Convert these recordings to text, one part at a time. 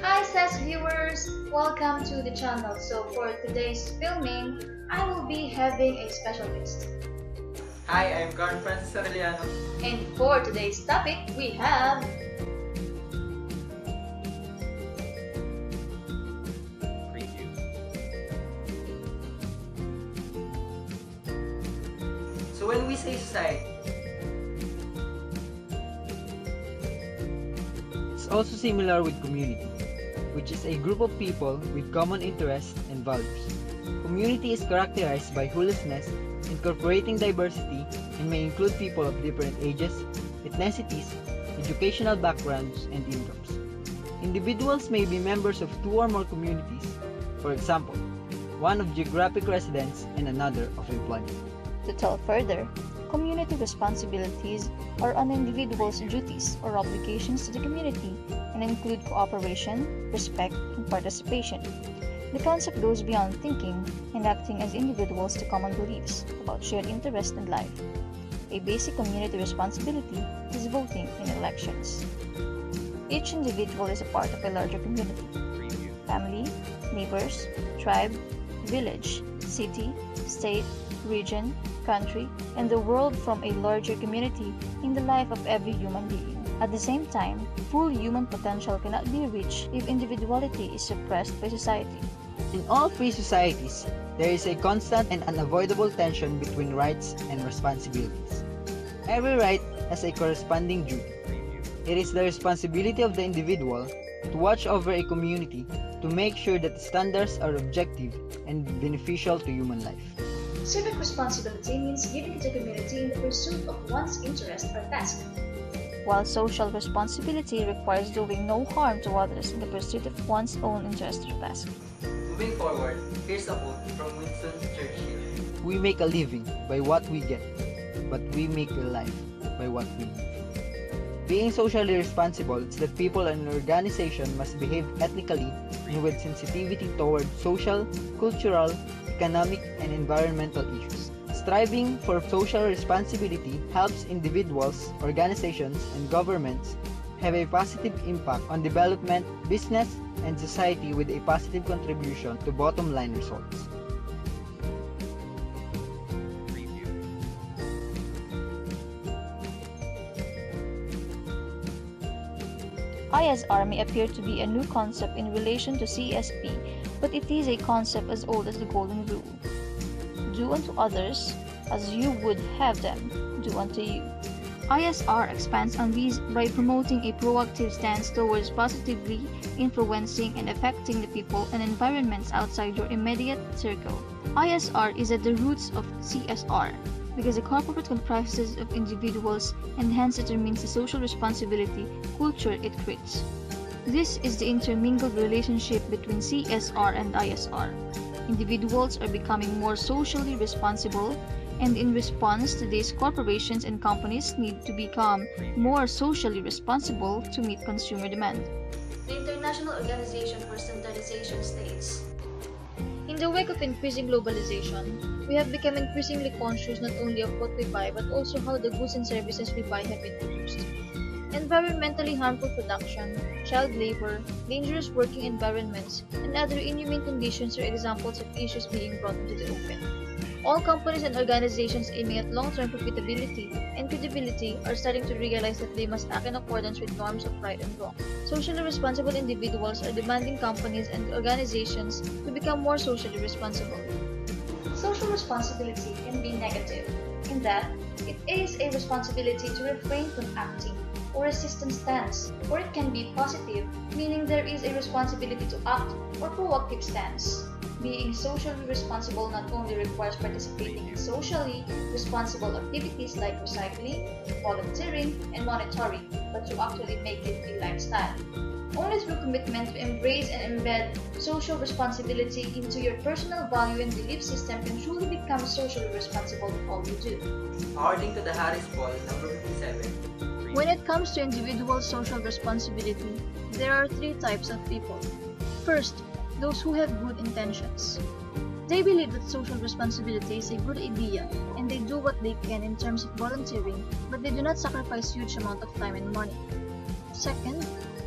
Hi SES viewers! Welcome to the channel. So for today's filming, I will be having a special guest. Hi, I'm Carl Francis Arellano. And for today's topic, we have... Preview. So when we say society, it's also similar with community, which is a group of people with common interests and values. Community is characterized by wholeness, incorporating diversity, and may include people of different ages, ethnicities, educational backgrounds, and incomes. Individuals may be members of two or more communities, for example, one of geographic residence and another of employment. To tell further, community responsibilities are an individual's duties or obligations to the community and include cooperation, respect, and participation. The concept goes beyond thinking and acting as individuals to common beliefs about shared interest in life. A basic community responsibility is voting in elections. Each individual is a part of a larger community: family, neighbors, tribe, village, city, state, region, country, and the world from a larger community in the life of every human being. At the same time, full human potential cannot be reached if individuality is suppressed by society. In all free societies, there is a constant and unavoidable tension between rights and responsibilities. Every right has a corresponding duty. It is the responsibility of the individual to watch over a community to make sure that the standards are objective and beneficial to human life. Civic responsibility means giving to the community in the pursuit of one's interest or task. While social responsibility requires doing no harm to others in the pursuit of one's own interest or task. moving forward, here's a quote from Winston Churchill. We make a living by what we get, but we make a life by what we live. Being socially responsible is that people and organization must behave ethically and with sensitivity toward social, cultural, economic, and environmental issues. Striving for social responsibility helps individuals, organizations, and governments have a positive impact on development, business, and society with a positive contribution to bottom-line results. ISR may appear to be a new concept in relation to CSP, but it is a concept as old as the Golden Rule. Do unto others as you would have them do unto you. ISR expands on these by promoting a proactive stance towards positively influencing and affecting the people and environments outside your immediate circle. ISR is at the roots of CSR because the corporate comprises of individuals and hence determines the social responsibility culture it creates. This is the intermingled relationship between CSR and ISR. Individuals are becoming more socially responsible, and in response to this, corporations and companies need to become more socially responsible to meet consumer demand. The International Organization for Standardization states, in the wake of increasing globalization, we have become increasingly conscious not only of what we buy but also how the goods and services we buy have been produced. Environmentally harmful production, child labor, dangerous working environments, and other inhumane conditions are examples of issues being brought into the open. All companies and organizations aiming at long-term profitability and credibility are starting to realize that they must act in accordance with norms of right and wrong. Socially responsible individuals are demanding companies and organizations to become more socially responsible. social responsibility can be negative, in that it is a responsibility to refrain from acting or resistance stance, or it can be positive, meaning there is a responsibility to act or proactive stance. Being socially responsible not only requires participating in socially responsible activities like recycling, volunteering, and monitoring, but to actually make it a lifestyle. Only through commitment to embrace and embed social responsibility into your personal value and belief system can truly become socially responsible in all you do. According to the Harris Poll, number 57, When it comes to individual social responsibility, there are three types of people. First, those who have good intentions. They believe that social responsibility is a good idea and they do what they can in terms of volunteering, but they do not sacrifice huge amount of time and money. Second,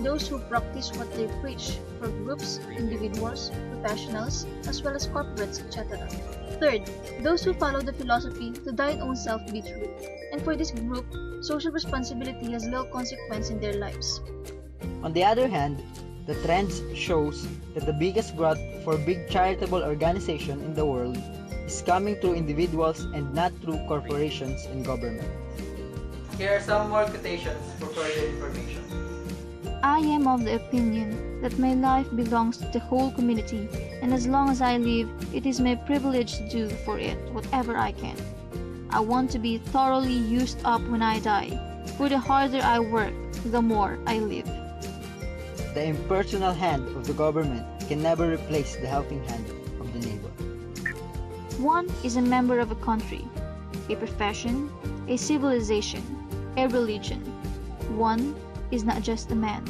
those who practice what they preach for groups, individuals, professionals, as well as corporates, etc. Third, those who follow the philosophy to thine own self be true. And for this group, social responsibility has little consequence in their lives. On the other hand, the trends shows that the biggest growth for big charitable organization in the world is coming through individuals and not through corporations and government. Here are some more quotations for further information. I am of the opinion that my life belongs to the whole community, and as long as I live, it is my privilege to do for it whatever I can. I want to be thoroughly used up when I die, for the harder I work, the more I live. The impersonal hand of the government can never replace the helping hand of the neighbor. One is a member of a country, a profession, a civilization, a religion. One is not just a man.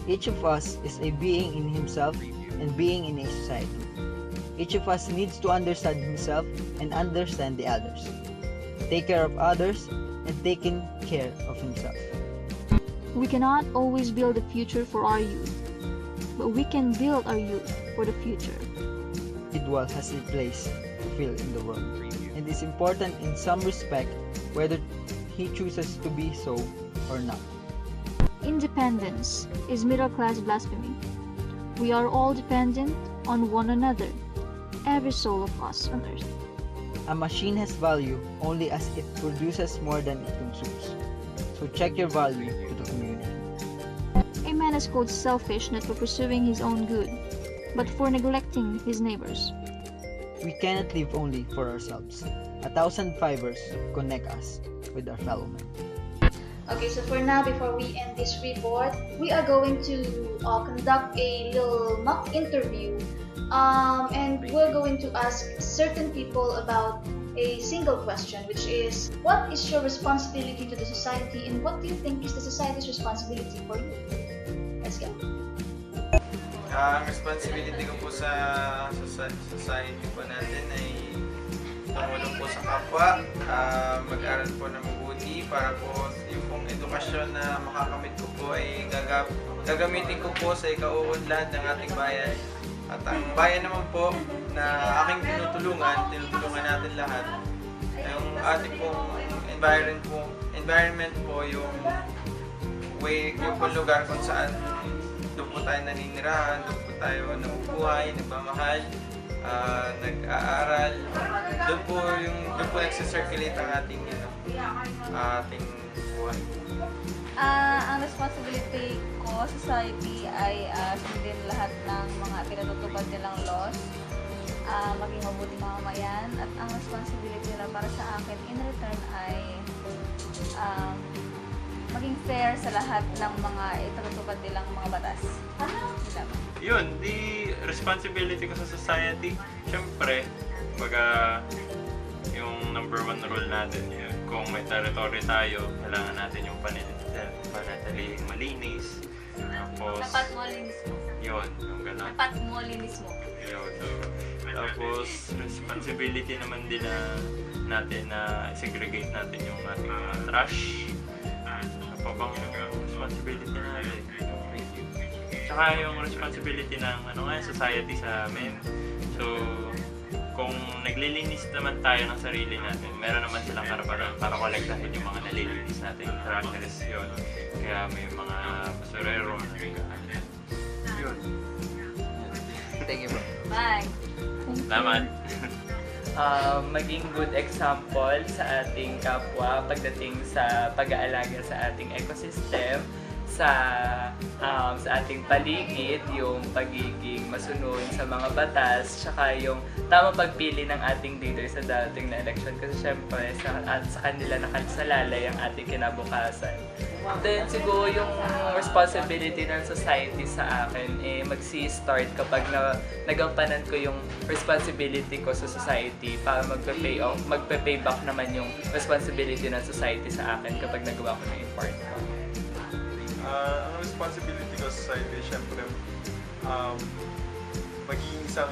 Each of us is a being in himself and being in a society. Each of us needs to understand himself and understand the others. Take care of others and taking care of himself. We cannot always build a future for our youth, but we can build our youth for the future. Individual has a place to fill in the world, and is important in some respect whether he chooses to be so or not. Independence is middle-class blasphemy. We are all dependent on one another, every soul of us on earth. A machine has value only as it produces more than it consumes. So check your value to the community. A man is called selfish not for pursuing his own good, but for neglecting his neighbors. We cannot live only for ourselves. 1,000 fibers connect us with our fellow men. Okay, so for now, before we end this report, we are going to conduct a little mock interview. And we're going to ask certain people about a single question, which is, what is your responsibility to the society and what do you think is the society's responsibility for you? Let's go. Ang responsibility ko po sa society po natin ay tumulong po sa kapwa, mag-aral po ng mabuti para po yung pong edukasyon na makakamit ko po ay gagamitin ko po sa ikauunlad ng ating bayan. At ang bayan naman po na aking tinutulungan natin lahat, yung ating pong environment po yung lugar kung saan doon po tayo naninirahan, doon po tayo nabubuhay, nagmamahal, nag-aaral. Doon po nagsisirculate ang ating buhay. Ang responsibility ko sa society ay sundin lahat ng mga pinatutupad nilang laws, maging mabuting mamamayan, at ang responsibility nila para sa akin in return ay maging fair sa lahat ng mga itinutupad nilang mga batas. Yun, di responsibility ko sa society, syempre, yung number one rule natin yun. Kung may territory tayo, kailangan natin yung panatiling malinis. Tapos, Dapat mo linis mo. yun, yung gano'n. Dapat mo linis mo. Yun, so, tapos, responsibility naman din natin na segregate natin yung ating mga trash. Ano pa bang yung responsibility natin? Tsaka yung responsibility ng society sa amin. So, kung naglilinis naman tayo ng sarili natin, meron naman silang karapatan para kolektahin yung mga nalilinis natin. Trashes yun. Kaya may mga basurero na nagkakalit. Yun. Thank you, bro. Bye! Salamat! Maging good example sa ating kapwa pagdating sa pag-aalaga sa ating ecosystem, sa ating paligid, yung pagiging masunod sa mga batas, tsaka yung tamang pagpili ng ating leader sa dating na election kasi syempre sa kanila nakasalalay ang ating kinabukasan. Then siguro yung responsibility ng society sa akin magsi-start kapag nagampanan ko yung responsibility ko sa society para magpe-pay back naman yung responsibility ng society sa akin kapag nagawa ko na yung part ko. Ang responsibility ko sa society, syempre, maging isang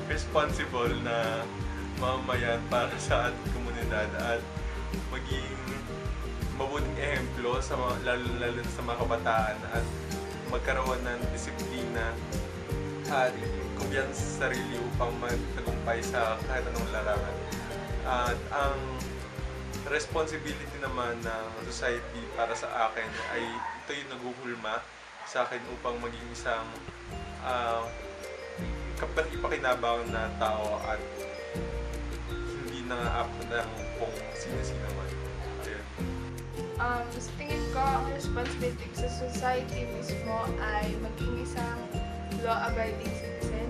responsible na mamamayan para sa ating komunidad at maging mabuting ehemplo sa lalo sa mga kabataan at magkaroon ng disiplina at kumpiyansa sa sarili upang magtagumpay sa kahit anong larangan. At ang responsibility naman ng society para sa akin ay ito yung naguhulma sa akin upang maging isang kapag-ipakinabang na tao at hindi nang-aapod ng kung sino-sino man. Sa tingin ko, ang responsibility sa society mismo ay maging isang law-abiding citizen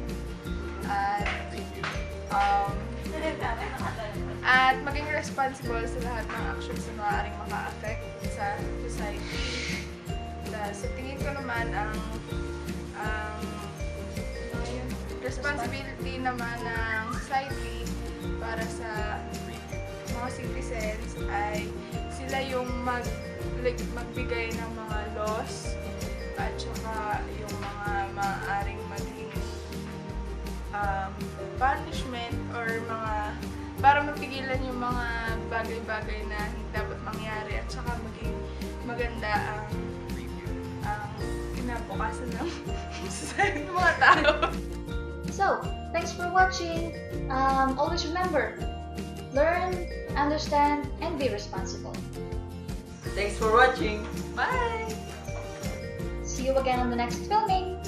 at maging responsible sa lahat ng actions na maaaring maka-affect sa society. Sa tingin ko naman, ang responsibility naman ng society para sa mga citizens ay sila yung magbigay ng mga laws at saka yung mga maaaring maging punishment or mga para mapigilan yung mga bagay-bagay na hindi dapat mangyari at saka maging maganda ang kinabukasan ng society ng mga tao. So, thanks for watching. Always remember, learn, understand, and be responsible. Thanks for watching! Bye! See you again on the next filming.